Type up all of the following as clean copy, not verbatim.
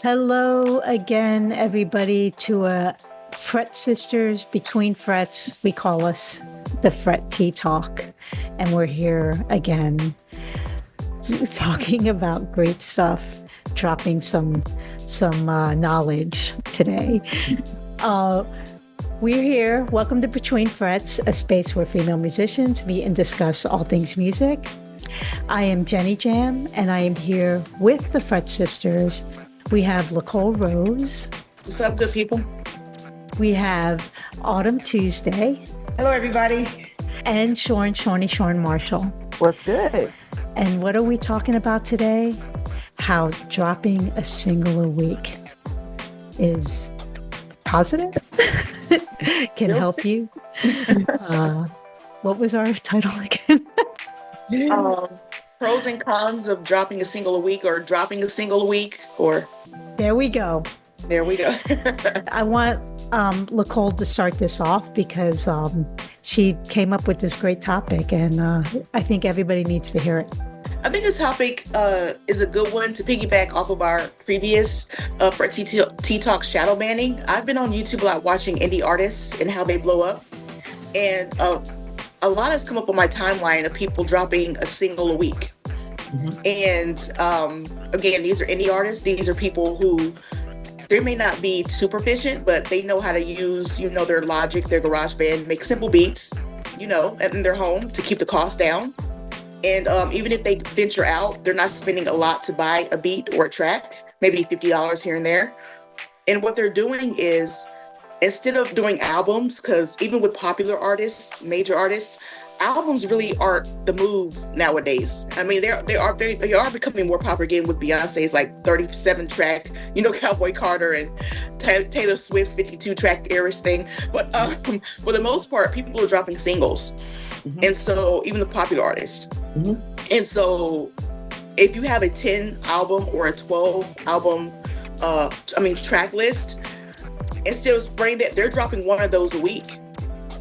Hello again, everybody, to a Fret Sisters Between Frets. We call us the Fret Tea Talk. And we're here again talking about great stuff, dropping some knowledge today. Uh, we're here. Welcome to Between Frets, a space where female musicians meet and discuss all things music. I am Jenny Jam, and I am here with the Fret Sisters. We have Nicole Rose. What's up, good people? We have Autumn Tuesday. Hello, everybody. And Shawn Marshall. What's good? And what are we talking about today? How dropping a single a week is positive, can help you. What was our title again? Pros and cons of dropping a single a week, or dropping a single a week, or... There we go. I want Nicole to start this off because she came up with this great topic, and I think everybody needs to hear it. I think this topic is a good one to piggyback off of our previous Fret Tea Talk shadow banning. I've been on YouTube a lot watching indie artists and how they blow up, and a lot has come up on my timeline of people dropping a single a week. Mm-hmm. And again, these are indie artists. These are people who, they may not be too proficient, but they know how to use, their Logic, their GarageBand, make simple beats, in their home to keep the cost down. And even if they venture out, they're not spending a lot to buy a beat or a track, maybe $50 here and there. And what they're doing is, instead of doing albums, because even with popular artists, major artists, albums really aren't the move nowadays. I mean, they are becoming more popular again with Beyonce's like 37 track, Cowboy Carter, and Taylor Swift's 52 track Eras thing. But for the most part, people are dropping singles. Mm-hmm. And so even the popular artists. Mm-hmm. And so if you have a 10 album or a 12 album, track list, instead of spreading that, they're dropping one of those a week.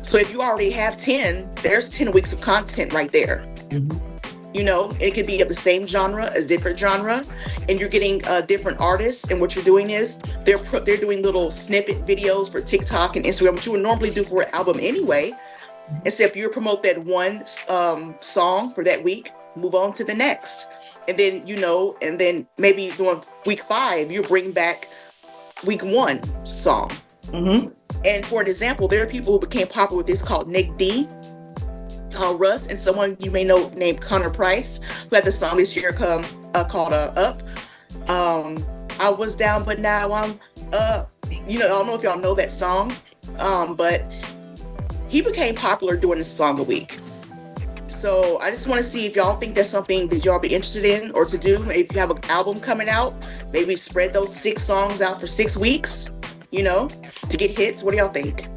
So if you already have 10, there's 10 weeks of content right there. Mm-hmm. It could be of the same genre, a different genre, and you're getting different artists. And what you're doing is they're doing little snippet videos for TikTok and Instagram, which you would normally do for an album anyway. Mm-hmm. Except you promote that one song for that week, move on to the next. And then, and then maybe during week 5, you bring back week 1 song. Mm-hmm. And for an example, there are people who became popular with this called Nick D, Russ, and someone you may know named Connor Price, who had the song this year called Up. I was down, but now I'm up. I don't know if y'all know that song, but he became popular doing this song a week. So I just want to see if y'all think that's something that y'all be interested in or to do. Maybe if you have an album coming out, maybe spread those 6 songs out for 6 weeks, to get hits. What do y'all think?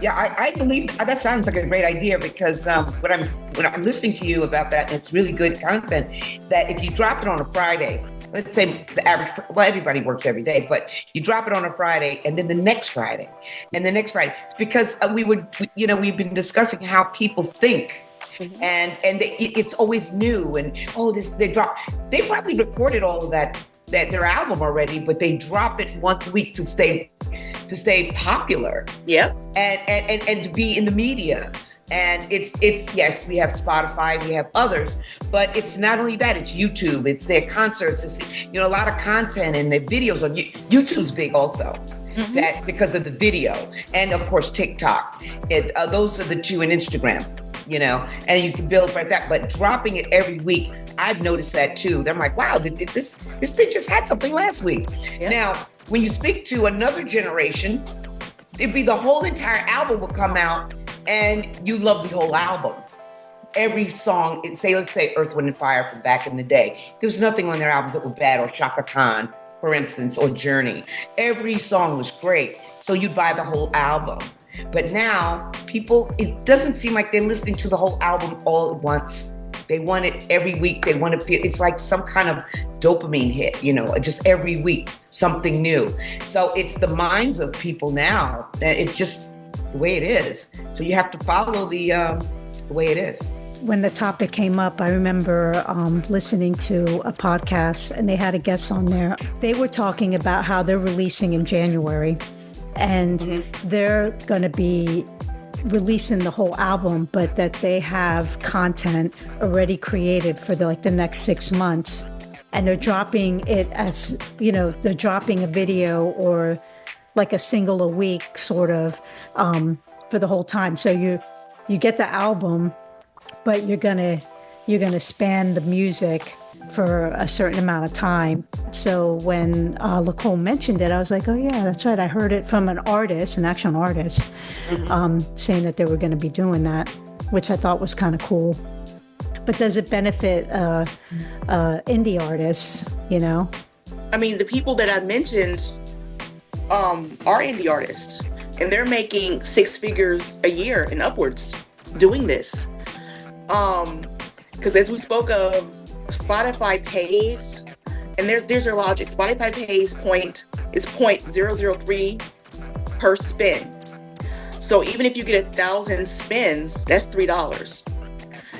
Yeah, I believe that sounds like a great idea because when I'm listening to you about that, and it's really good content, that if you drop it on a Friday, let's say the average, well, everybody works every day, but you drop it on a Friday and then the next Friday and the next Friday, it's because we've been discussing how people think. Mm-hmm. And it's always new, and they probably recorded all of that their album already, but they drop it once a week to stay popular. Yep. And to be in the media. And it's yes, we have Spotify, we have others, but it's not only that, it's YouTube, it's their concerts, it's a lot of content, and their videos on YouTube's big also. Mm-hmm. That because of the video, and of course TikTok. Those are the two, and Instagram. And you can build right that, but dropping it every week, I've noticed that too. I'm like, wow, this thing just had something last week. Yep. Now, when you speak to another generation, it'd be the whole entire album would come out, and you love the whole album. Every song, let's say Earth, Wind, and Fire from back in the day, there was nothing on their albums that were bad, or Shaka Khan, for instance, or Journey. Every song was great, so you'd buy the whole album. But now, people, it doesn't seem like they're listening to the whole album all at once. They want it every week. They want to feel, it's like some kind of dopamine hit, just every week, something new. So it's the minds of people now that it's just the way it is. So you have to follow the way it is. when the topic came up, I remember listening to a podcast and they had a guest on there. They were talking about how they're releasing in January and they're going to be releasing the whole album, but that they have content already created for the next 6 months. And they're dropping it as, they're dropping a video or like a single a week sort of for the whole time. So you get the album, but you're gonna span the music for a certain amount of time. So when Lacole mentioned it, I was like, oh yeah, that's right. I heard it from an actual artist, saying that they were going to be doing that, which I thought was kind of cool. But does it benefit indie artists? I mean, the people that I mentioned are indie artists, and they're making 6 figures a year and upwards doing this. Because as we spoke of, Spotify pays, and there's their logic. Spotify pays 0.003 per spin. So even if you get 1,000 spins, that's $3.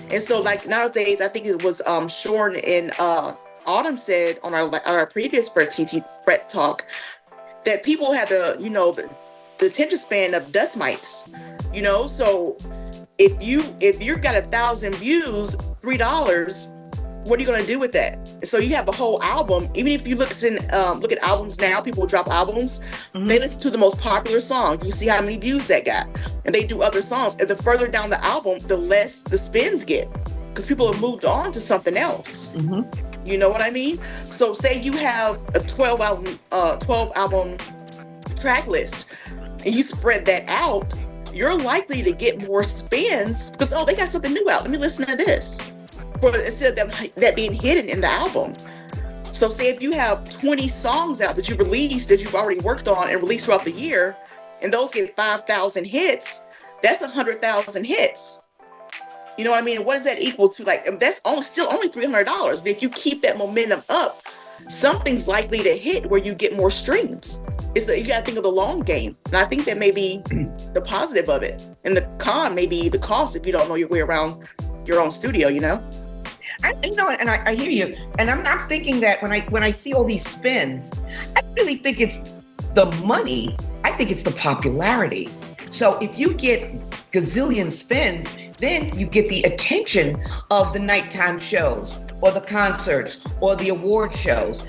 And so like nowadays, I think it was Shorn and Autumn said on our previous Fret Talk that people have the attention span of dust mites. So if you've got 1,000 views, $3. What are you going to do with that? So you have a whole album. Even if you look at albums now, people drop albums. They listen to the most popular song. You see how many views that got, and they do other songs. And the further down the album, the less the spins get, because people have moved on to something else. You know what I mean? So say you have a 12 album track list, and you spread that out, you're likely to get more spins because they got something new out. Let me listen to this. Instead of that being hidden in the album. So say if you have 20 songs out that you released that you've already worked on and released throughout the year, and those get 5,000 hits, that's 100,000 hits. You know what I mean? What does that equal to? That's still only $300. But if you keep that momentum up, something's likely to hit where you get more streams. You got to think of the long game. And I think that may be the positive of it. And the con may be the cost if you don't know your way around your own studio, I hear you, and I'm not thinking that when I see all these spins, I really think it's the money. I think it's the popularity. So if you get gazillion spins, then you get the attention of the nighttime shows or the concerts or the award shows.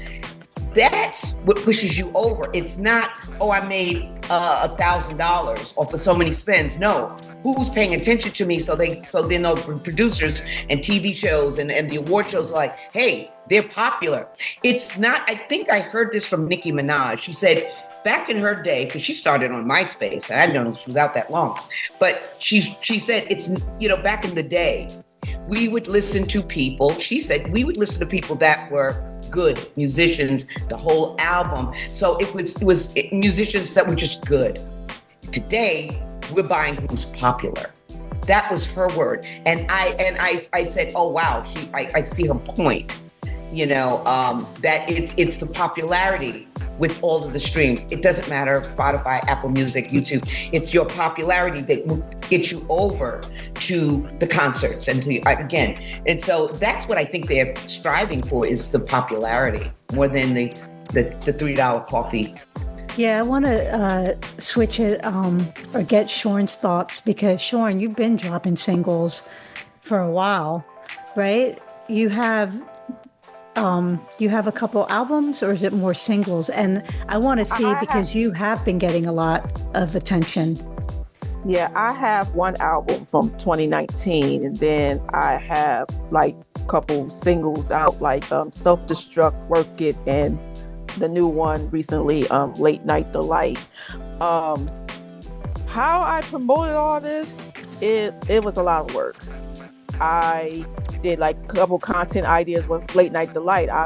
That's what pushes you over. It's not, I made $1,000 or for so many spins. No, who's paying attention to me? So they know the producers and TV shows and the award shows are like, hey, they're popular. It's not. I think I heard this from Nicki Minaj. She said back in her day, because she started on MySpace, and I didn't know she was out that long, but she said it's back in the day, we would listen to people. She said we would listen to people that were good musicians, the whole album. So it was musicians that were just good. Today, we're buying who's popular. That was her word. And I said, oh wow, I see her point. That it's the popularity with all of the streams. It doesn't matter, Spotify, Apple Music, YouTube. It's your popularity that will get you over to the concerts and again. And so that's what I think they're striving for, is the popularity more than the $3 coffee. Yeah, I want to switch it or get Shorn's thoughts, because Shorn, you've been dropping singles for a while, right? You have a couple albums, or is it more singles? And I want to see, because you have been getting a lot of attention. Yeah, I have one album from 2019, and then I have a couple singles out, Self-Destruct, Work It, and the new one recently, Late Night Delight. How I promoted all this, it was a lot of work. I did a couple content ideas with Late Night Delight. I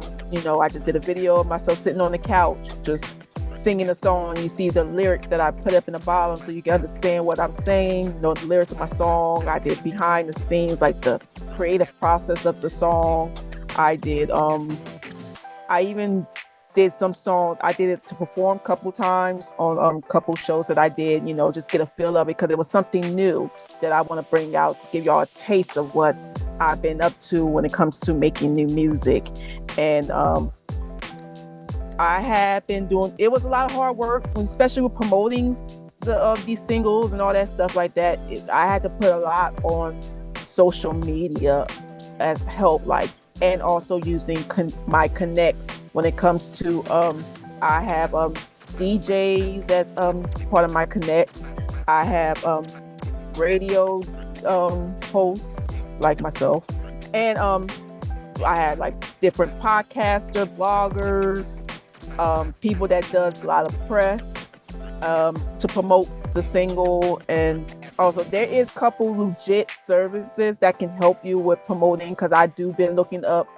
just did a video of myself sitting on the couch, just singing a song. You see the lyrics that I put up in the bottom so you can understand what I'm saying, the lyrics of my song. I did behind the scenes, the creative process of the song. I did, I even did some songs. I did it to perform a couple times on couple shows that I did, just get a feel of it, because it was something new that I want to bring out to give y'all a taste of what I've been up to when it comes to making new music. And I have been doing, it was a lot of hard work, especially with promoting these singles and all that stuff like that. I had to put a lot on social media as help, and also using my connects when it comes to I have DJs as part of my connects. I have radio hosts like myself, and I had different podcaster, bloggers, people that does a lot of press to promote the single. And also there is a couple legit services that can help you with promoting, because I do been looking up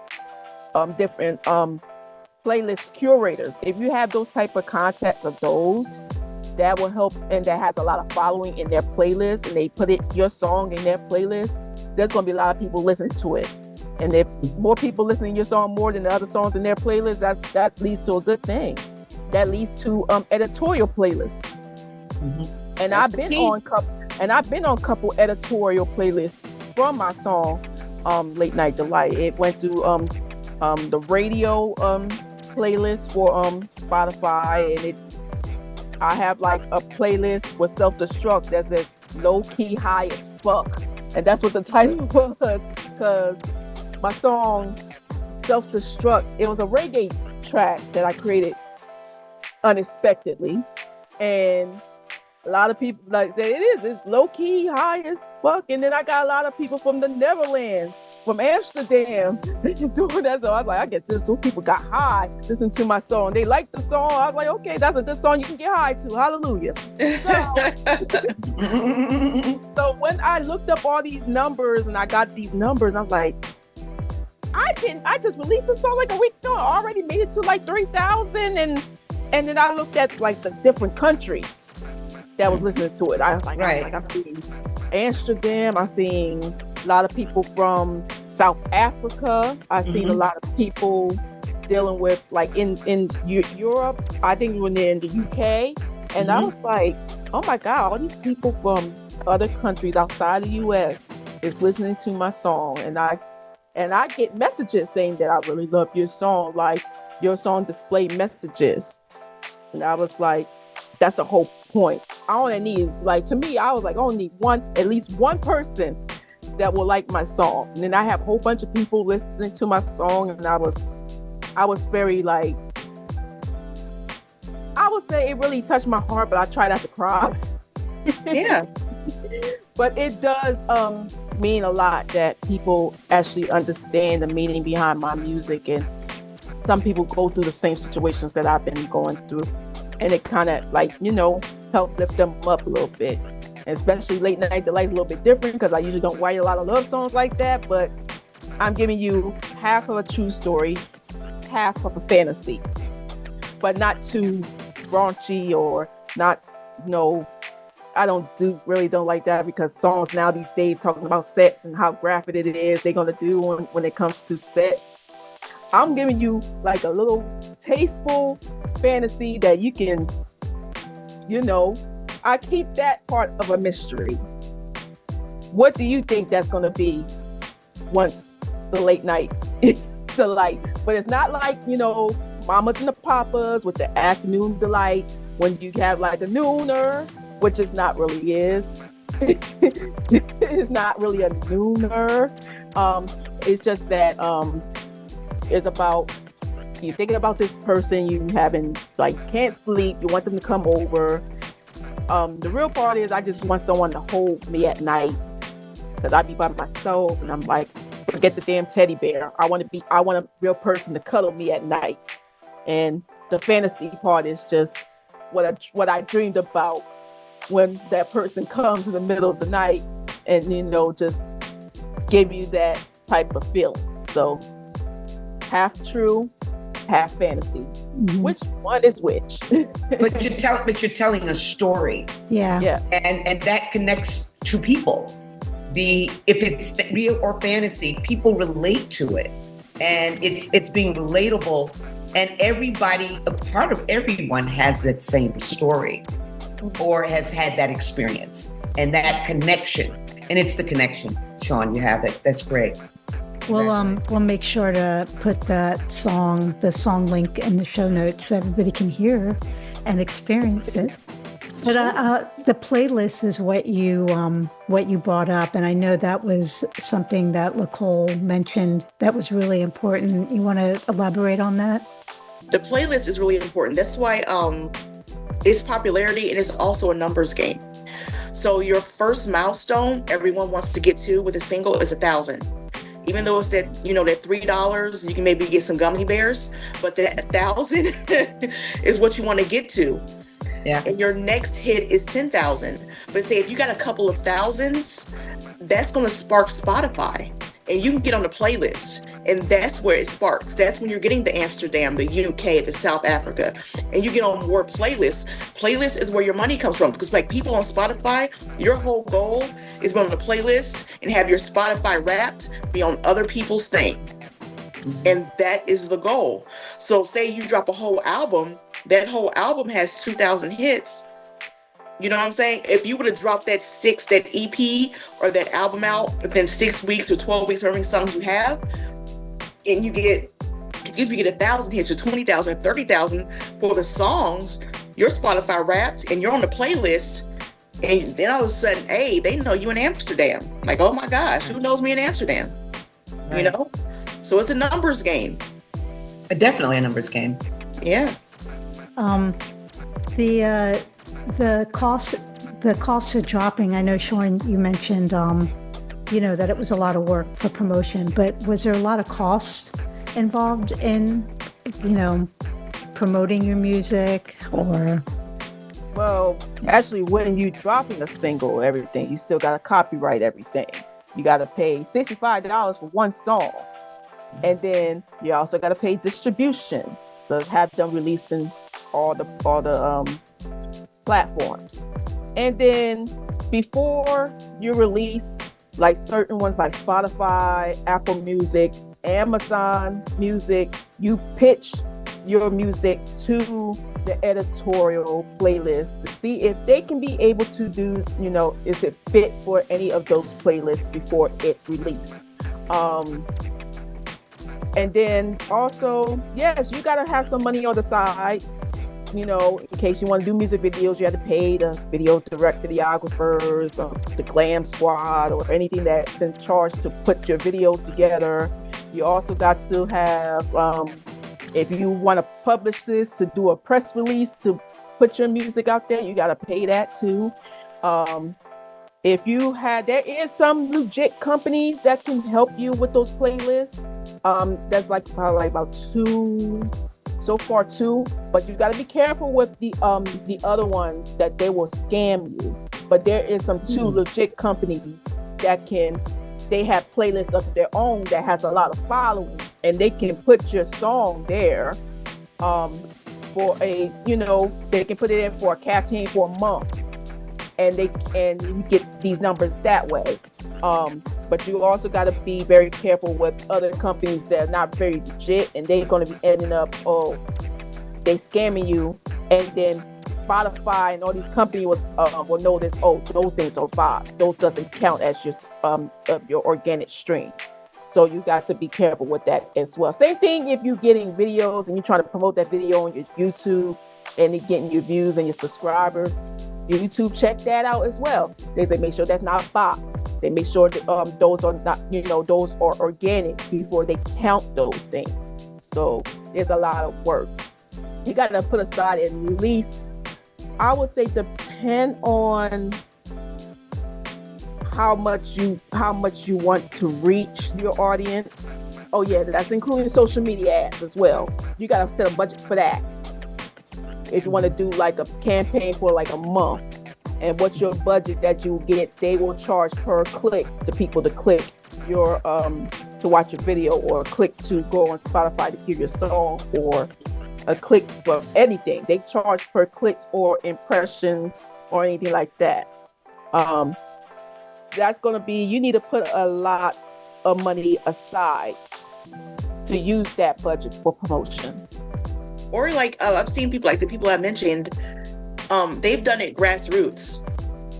different playlist curators. If you have those type of contacts of those, that will help, and that has a lot of following in their playlist, and they put your song in their playlist, there's going to be a lot of people listening to it. And if more people listening to your song more than the other songs in their playlist, that leads to a good thing. That leads to editorial playlists. Mm-hmm. And I've been on couple editorial playlists from my song Late Night Delight. It went through the radio playlist for Spotify, and I have a playlist with Self-Destruct that says low key high as fuck, and that's what the title was, because my song Self-Destruct, it was a reggae track that I created unexpectedly, and a lot of people say it's low-key high as fuck. And then I got a lot of people from the Netherlands, from Amsterdam, doing that. So I was like, I get this. Those people got high listening to my song. They liked the song. I was like, okay, that's a good song you can get high to. Hallelujah. So when I looked up all these numbers and I got these numbers, I was like, I just released a song a week ago. I already made it to 3,000. And then I looked at the different countries that was listening to it. I was like, I'm seeing Amsterdam. I'm seeing a lot of people from South Africa. I've seen a lot of people dealing with in Europe. I think when they're in the UK. And I was like, oh my God, all these people from other countries outside the US is listening to my song. And I get messages saying that I really love your song. Your song display messages. And I was like, that's the whole point. All I need is to me, I was like, I only need at least one person that will like my song. And then I have a whole bunch of people listening to my song, and I was very I would say it really touched my heart, but I try not to cry. Yeah. But it does mean a lot that people actually understand the meaning behind my music, and some people go through the same situations that I've been going through. And it kind of help lift them up a little bit. And especially Late Night Delight is a little bit different, because I usually don't write a lot of love songs like that, but I'm giving you half of a true story, half of a fantasy, but not too raunchy or not, I don't like that, because songs now these days talking about sex and how graphic it is they're going to do when it comes to sex. I'm giving you a little tasteful fantasy that you can, I keep that part of a mystery. What do you think that's going to be once the late night is the light? But it's not Mamas and the Papas with the afternoon delight, when you have the nooner, which is not really is. It's not really a nooner. It's just that it's about you thinking about this person you haven't can't sleep, you want them to come over. The real part is I just want someone to hold me at night, because I be by myself and I'm forget the damn teddy bear. I want a real person to cuddle me at night. And the fantasy part is just what I dreamed about when that person comes in the middle of the night and just give you that type of feeling. So half true, half fantasy. Mm-hmm. Which one is which? but you're telling a story. Yeah. And that connects to people. If it's real or fantasy, people relate to it. and it's being relatable, and everybody, a part of everyone has that same story or has had that experience and that connection. And it's the connection. Sean, you have it. That's great. We'll make sure to put the song link in the show notes so everybody can hear and experience it. But the playlist is what you brought up, and I know that was something that Nicole mentioned that was really important. You want to elaborate on that? The playlist is really important. That's why it's popularity, and it's also a numbers game. So your first milestone everyone wants to get to with a single is 1,000. Even though it's that $3, you can maybe get some gummy bears, but that 1,000 is what you want to get to. Yeah. And your next hit is 10,000. But say if you got a couple of thousands, that's going to spark Spotify, and you can get on the playlist, and that's where it sparks. That's when you're getting the Amsterdam, the UK, the South Africa, and you get on more playlists. Playlist is where your money comes from, because like people on Spotify, your whole goal is be on the playlist and have your Spotify Wrapped be on other people's thing. And that is the goal. So say you drop a whole album, that whole album has 2,000 hits. You know what I'm saying? If you would have dropped that EP or that album out within 6 weeks or 12 weeks, however many songs you have, and you get 1,000 hits or 20,000 or 30,000 for the songs, you're Spotify Wrapped and you're on the playlist. And then all of a sudden, hey, they know you in Amsterdam. Like, oh my gosh, who knows me in Amsterdam? Right. You know? So it's a numbers game. Definitely a numbers game. Yeah. The costs are dropping. I know, Sean, you mentioned, that it was a lot of work for promotion, but was there a lot of costs involved in, promoting your music or? Well, actually, when you dropping a single, everything, you still got to copyright everything. You got to pay $65 for one song. And then you also got to pay distribution to have them releasing all the platforms. And then before you release, like certain ones like Spotify, Apple Music, Amazon Music, you pitch your music to the editorial playlist to see if they can be able to do, is it fit for any of those playlists before it release. And then also, yes, you got to have some money on the side, in case you want to do music videos. You have to pay the videographers, the glam squad, or anything that's in charge to put your videos together. You also got to have, if you want to publish this, to do a press release to put your music out there, you got to pay that too. There is some legit companies that can help you with those playlists. That's probably about two, but you got to be careful with the other ones that they will scam you. But there is some two legit companies that they have playlists of their own that has a lot of following, and they can put your song there for they can put it in for a campaign for a month, and you get these numbers that way. But you also got to be very careful with other companies that are not very legit, and they're going to be ending up, they scamming you, and then Spotify and all these companies will notice, those things are bots. Those doesn't count as your organic streams. So you got to be careful with that as well. Same thing if you're getting videos and you're trying to promote that video on your YouTube and you're getting your views and your subscribers. YouTube check that out as well. They say make sure that's not bots. They make sure that those are not, those are organic before they count those things. So there's a lot of work. You got to put aside and release. I would say depend on how much you want to reach your audience. Oh yeah, that's including social media ads as well. You got to set a budget for that. If you want to do like a campaign for like a month, and what's your budget that you get, they will charge per click the people to click your to watch your video, or click to go on Spotify to hear your song, or a click for anything. They charge per clicks or impressions or anything like that. That's going to be, you need to put a lot of money aside to use that budget for promotion. Or like I've seen people like the people I mentioned, they've done it grassroots,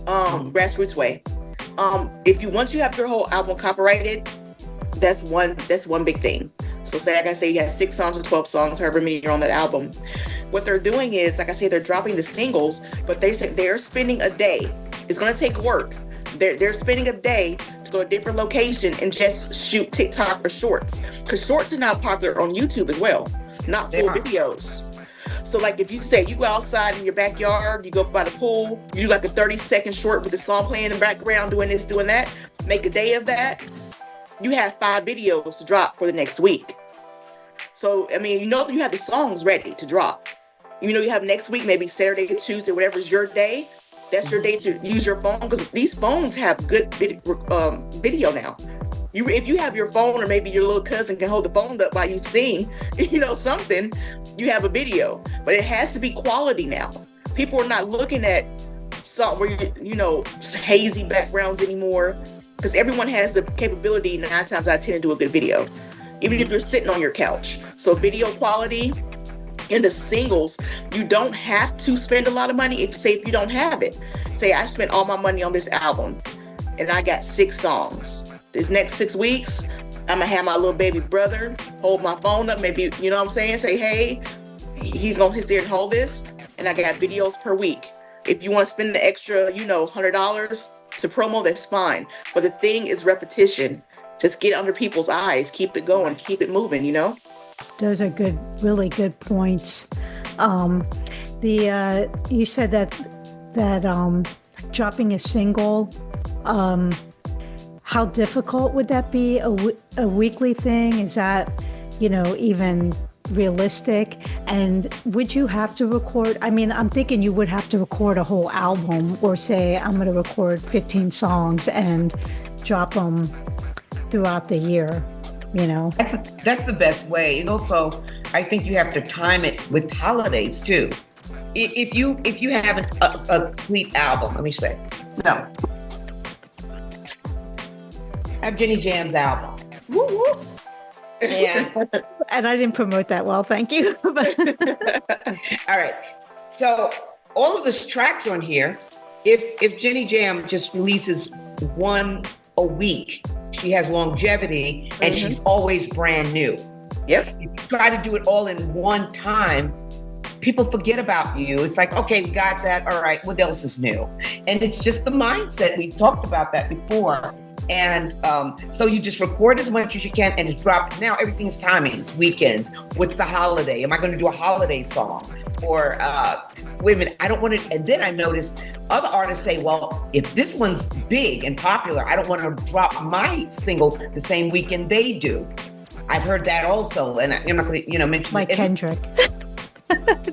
grassroots way. If you once you have your whole album copyrighted, that's one big thing. So say, like I say, you have 6 songs or 12 songs, however many you're on that album. What they're doing is, like I say, they're dropping the singles, but they say they're spending a day. It's going to take work. They're spending a day to go to a different location and just shoot TikTok or shorts, because shorts are now popular on YouTube as well, not full videos. So like if you say you go outside in your backyard, you go by the pool, you do like a 30-second short with the song playing in the background, doing this, doing that, make a day of that, you have 5 videos to drop for the next week. So, I mean, you know that you have the songs ready to drop. You know you have next week, maybe Saturday, Tuesday, whatever's your day, that's your day to use your phone, because these phones have good video now. If you have your phone, or maybe your little cousin can hold the phone up while you sing, something, you have a video. But it has to be quality now. People are not looking at something where, hazy backgrounds anymore, because everyone has the capability 9 times out of 10 to do a good video, even if you're sitting on your couch. So video quality in the singles, you don't have to spend a lot of money. If you don't have it, say I spent all my money on this album and I got 6 songs. This next 6 weeks, I'm gonna have my little baby brother hold my phone up, maybe, you know what I'm saying? Say, hey, he's gonna sit there and hold this, and I got videos per week. If you want to spend the extra, $100 to promo, that's fine. But the thing is repetition. Just get under people's eyes, keep it going, keep it moving, Those are good, really good points. You said that dropping a single, how difficult would that be? A weekly thing? Is that, even realistic? And would you have to record? I mean, I'm thinking you would have to record a whole album, or say I'm going to record 15 songs and drop them throughout the year. That's the best way. And also, I think you have to time it with holidays too. If you have a complete album, let me say, no. I have Jenny Jam's album. Woo woo. And I didn't promote that well, thank you. All right. So all of the tracks on here, if Jenny Jam just releases one a week, she has longevity, and she's always brand new. Yep. If you try to do it all in one time, people forget about you. It's like, okay, we got that. All right, what else is new? And it's just the mindset. We talked about that before. And so you just record as much as you can and just drop it. Now everything's timing. It's weekends. What's the holiday? Am I going to do a holiday song? Or wait a minute, I don't want to. And then I noticed other artists say, well, if this one's big and popular, I don't want to drop my single the same weekend they do. I've heard that also. And I'm not going to, mention like Kendrick.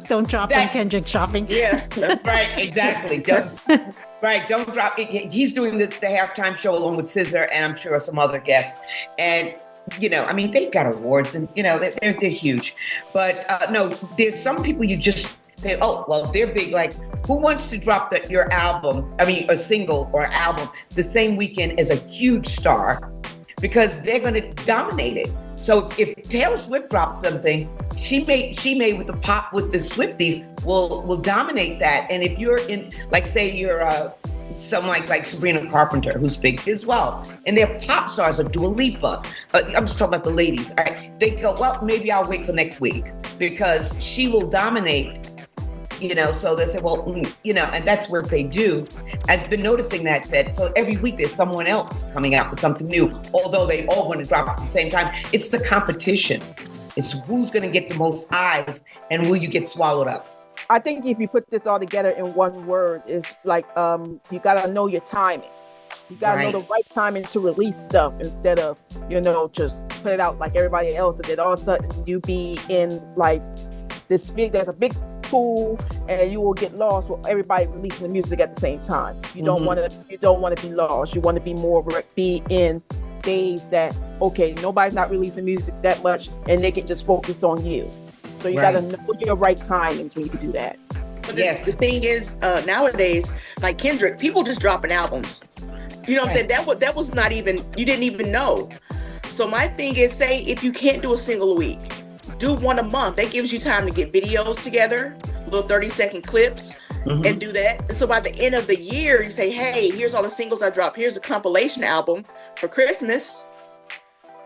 Don't drop in Kendrick shopping. Yeah, right, exactly. Don't drop it. He's doing the halftime show along with Scissor, and I'm sure some other guests. And, they've got awards, and, they're huge. But no, there's some people you just say, oh, well, they're big. Like, who wants to drop your album, a single or album, the same weekend as a huge star? Because they're going to dominate it. So if Taylor Swift drops something, she may with the Swifties will dominate that. And if you're in, like, say you're someone like Sabrina Carpenter, who's big as well, and they're pop stars, or Dua Lipa. I'm just talking about the ladies. All right, they go, well, maybe I'll wait till next week because she will dominate. So they say, well, and that's what they do. I've been noticing that so every week there's someone else coming out with something new, although they all want to drop at the same time. It's the competition. It's who's going to get the most eyes, and will you get swallowed up? I think if you put this all together in one word, it's like you got to know your timings. You got to know the right timing to release stuff instead of, just put it out like everybody else, and then all of a sudden you be in like there's a big pool, and you will get lost with everybody releasing the music at the same time. You don't want to be lost. You want to be in days that, okay, nobody's not releasing music that much, and they can just focus on you. So you got to know your right timings when you do that. But the thing is, nowadays, like Kendrick, people just dropping albums. You know what I'm saying? That was not even, you didn't even know. So my thing is, say if you can't do a single a week, do one a month. That gives you time to get videos together, little 30-second clips, and do that. And so by the end of the year, you say, hey, here's all the singles I dropped. Here's a compilation album for Christmas.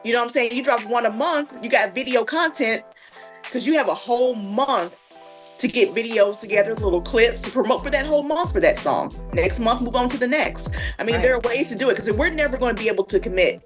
You know what I'm saying? You drop one a month, you got video content, because you have a whole month to get videos together, little clips to promote for that whole month for that song. Next month, move on to the next. I mean, there are ways to do it, because we're never going to be able to compete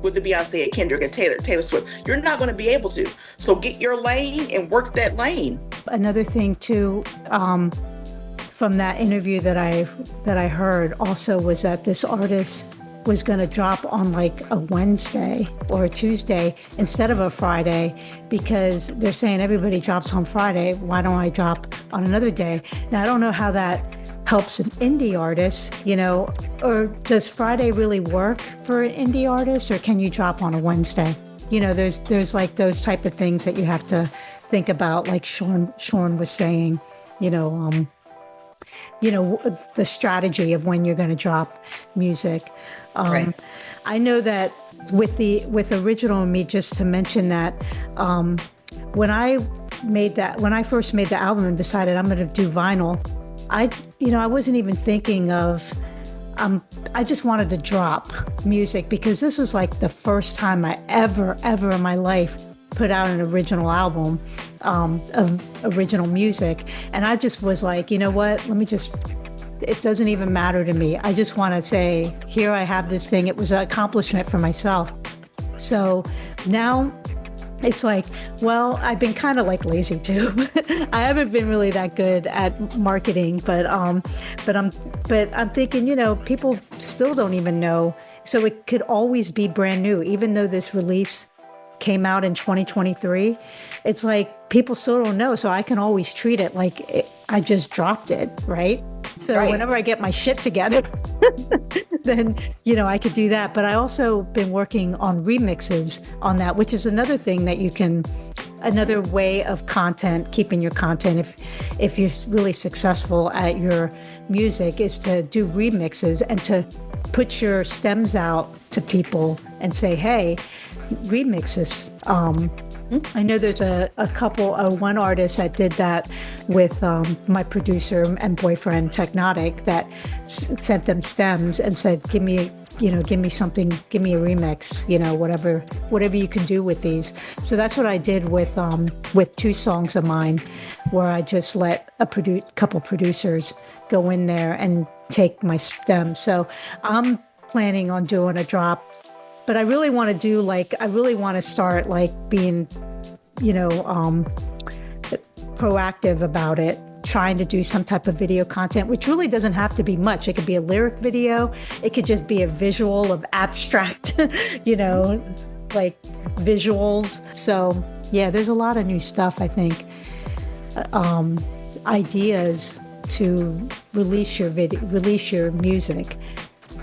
with the Beyonce and Kendrick and Taylor Swift. You're not going to be able to. So get your lane and work that lane. Another thing too, from that interview that I heard also was that this artist was going to drop on like a Wednesday or a Tuesday instead of a Friday, because they're saying everybody drops on Friday. Why don't I drop on another day? Now, I don't know how that helps an indie artist, you know, or does Friday really work for an indie artist, or can you drop on a Wednesday? You know, there's like those type of things that you have to think about, like Sean was saying, you know, the strategy of when you're going to drop music. I know that with Original Me, just to mention that, when I first made the album and decided I'm going to do vinyl, I wasn't even thinking of, I just wanted to drop music, because this was like the first time I ever in my life put out an original album of original music. And I just was like, you know what, it doesn't even matter to me. I just want to say, here I have this thing. It was an accomplishment for myself. So now it's like, well, I've been kind of like lazy too. I haven't been really that good at marketing, but I'm thinking, you know, people still don't even know. So it could always be brand new, even though this release came out in 2023. It's like people still don't know. So I can always treat it like I just dropped it, right? So whenever I get my shit together, then, you know, I could do that. But I also been working on remixes on that, which is another thing that another way of content, keeping your content, if you're really successful at your music, is to do remixes and to put your stems out to people and say, hey, remixes. I know there's one artist that did that with my producer and boyfriend Technotic, that sent them stems and said, give me a remix, you know, whatever you can do with these. So that's what I did with two songs of mine, where I just let a couple producers go in there and take my stems. So I'm planning on doing a drop. But I really want to start like being, you know, proactive about it, trying to do some type of video content, which really doesn't have to be much. It could be a lyric video. It could just be a visual of abstract, you know, like visuals. So yeah, there's a lot of new stuff, I think, ideas to release your music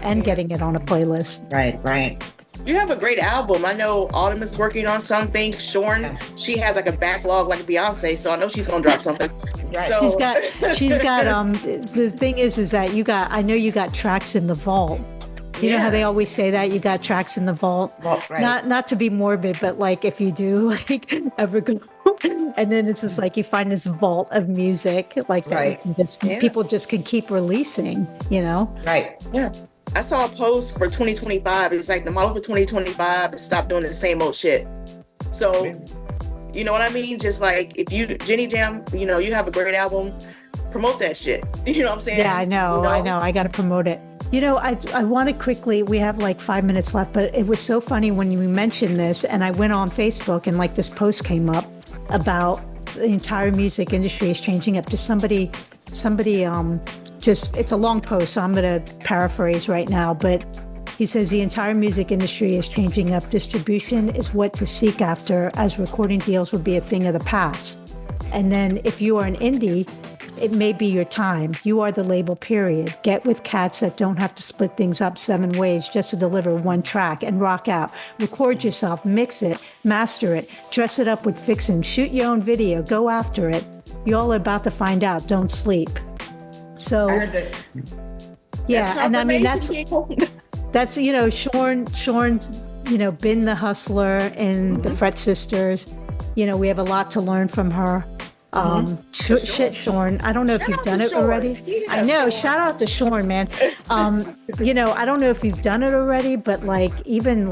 and getting it on a playlist. Right. You have a great album. I know Autumn is working on something. Shorn, she has like a backlog like Beyonce, so I know she's gonna drop something. Right. So, she's got the thing is that I know you got tracks in the vault. You know how they always say that you got tracks in the vault? Right. Not to be morbid, but like if you do like ever go and then it's just like you find this vault of music like that people just can keep releasing, you know? Right. Yeah. I saw a post for 2025. It's like the model for 2025 is stop doing the same old shit. So, you know what I mean? Just like if you, Jenny Jam, you know, you have a great album, promote that shit. You know what I'm saying? Yeah, I know. I got to promote it. You know, I want to quickly, we have like 5 minutes left, but it was so funny when you mentioned this, and I went on Facebook and like this post came up about the entire music industry is changing up. Just somebody it's a long post, so I'm going to paraphrase right now, but he says the entire music industry is changing up. Distribution is what to seek after, as recording deals would be a thing of the past. And then if you are an indie, it may be your time. You are the label, period. Get with cats that don't have to split things up 7 ways just to deliver one track and rock out. Record yourself, mix it, master it, dress it up with fixins, shoot your own video, go after it. You all are about to find out. Don't sleep. So, I heard that. yeah, and I mean that's you know, Shorn's been the hustler in the Fret Sisters. We have a lot to learn from her. Shorn. I don't know if you've done it already. Yeah, I know. Shorn. Shout out to Shorn, man. I don't know if you've done it already, but even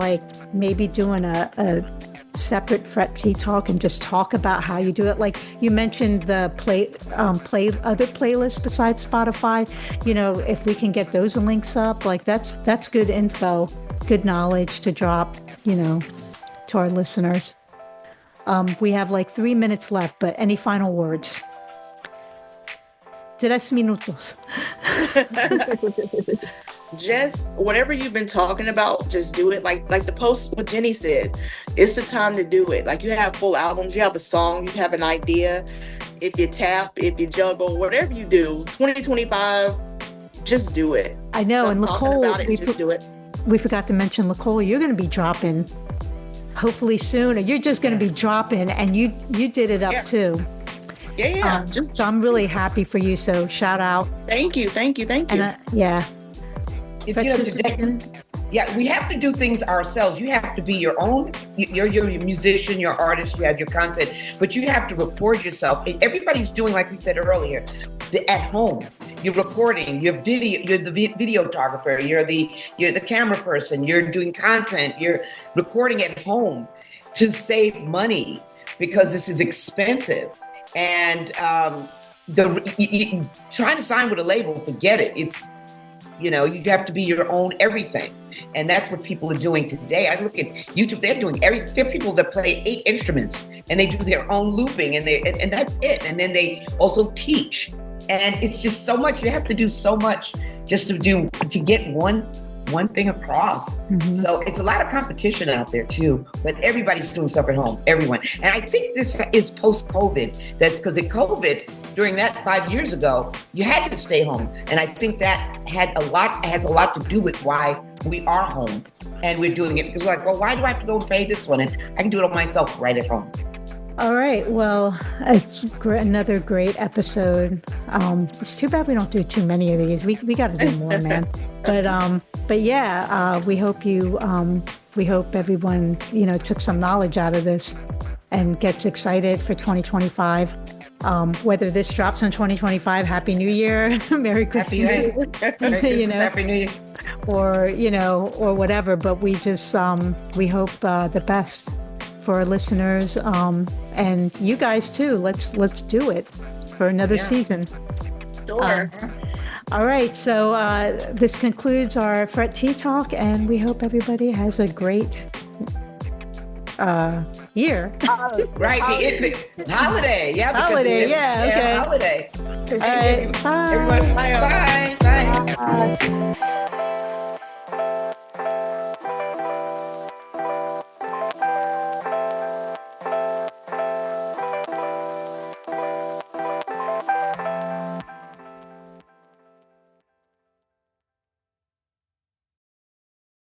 maybe doing a separate Fret Tea Talk and just talk about how you do it. Like you mentioned the play other playlists besides Spotify. If we can get those links up, that's good info, good knowledge to drop, to our listeners. We have 3 minutes left, but any final words? 3 minutos. Just whatever you've been talking about, just do it. Like the post what Jenny said, it's the time to do it. Like you have full albums, you have a song, you have an idea. If you tap, if you juggle, whatever you do, 2025, just do it. I know. Stop and talking Nicole, about it, just do it. We forgot to mention, Nicole, you're going to be dropping hopefully soon, or you're just going to be dropping, and you did it up too. Yeah. So I'm really happy for you. So shout out. Thank you. And Yeah, we have to do things ourselves. You have to be your own. You're your musician, your artist. You have your content, but you have to record yourself. And everybody's doing, like we said earlier, at home. You're recording. You're video. You're the videographer. You're the camera person. You're doing content. You're recording at home to save money because this is expensive. And trying to sign with a label, forget it. It's you have to be your own everything. And that's what people are doing today. I look at YouTube, they're doing everything. There are people that play 8 instruments and they do their own looping and that's it. And then they also teach. And it's just so much. You have to do so much just to get one thing across. Mm-hmm. So it's a lot of competition out there too, but everybody's doing stuff at home, everyone. And I think this is post-COVID. That's because of COVID, during that 5 years ago, you had to stay home. And I think that has a lot to do with why we are home and we're doing it, because we're like, well, why do I have to go and pay this one? And I can do it on myself right at home. All right. Well, it's another great episode. It's too bad we don't do too many of these. We got to do more, man. But yeah, we hope everyone, took some knowledge out of this and gets excited for 2025. Whether this drops in 2025, Happy New Year, Merry Christmas, Merry Christmas, Happy New Year, or whatever. But we just we hope the best for our listeners and you guys too. Let's do it for another season. Sure. All right. So this concludes our Fret Tea Talk, and we hope everybody has a great year. Right. Holiday. Yeah. Holiday. Yeah. Okay. Holiday. All right. Bye. Everyone. Bye. Bye. Bye.